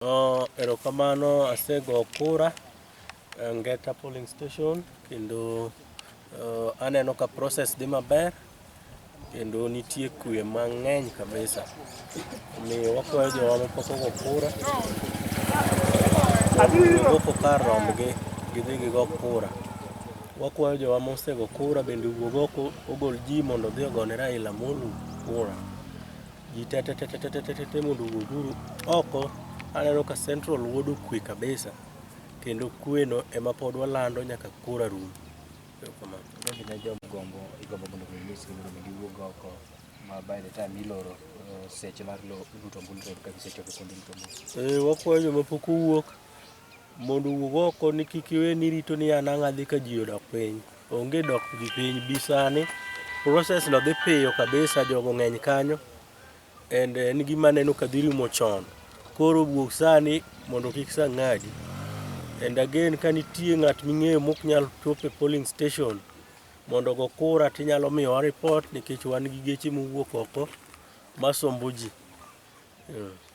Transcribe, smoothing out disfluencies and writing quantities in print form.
Erokamano, asego kura Ngeta polling station kendo aneno ka process dhi maber kendo nitie kwe mang'eny kabisa. Omiyo wakwayo jowa mapok ogo kura wuok kar rombgi gidhi gigo kura. Wakwayo jowa mosego kura bende wuog oko ogol ji mondo odhi ogone Raila Amolo kura. Ji te mondo owuog oko. Aneno ka Central wuodo kwe kabisa kendo kweno ema pod walando nyaka kura rum. Igombo mondo giwuog oko ma by the time iloro seche mar luto ombulu ka gisechopo kuonde luto ombulu. Wakwayo joma pok owuok mondo owuog oko ni kik iwe ni rito ni an ang' adhi ka ji odok piny. Onge dok ji piny bi sani. Process no dhi piyo kabisa, jogo ng'eny kanyo. En gima neno ka dhi rumo chon. Koro wuok sani mondo kik sa ng'adi. And again, ka nitie ng'at ming'eyo mok nyal chopo e polling station mondo go kura tinyalo miyowa report nikech wan gi geche mowuok oko masombo ji.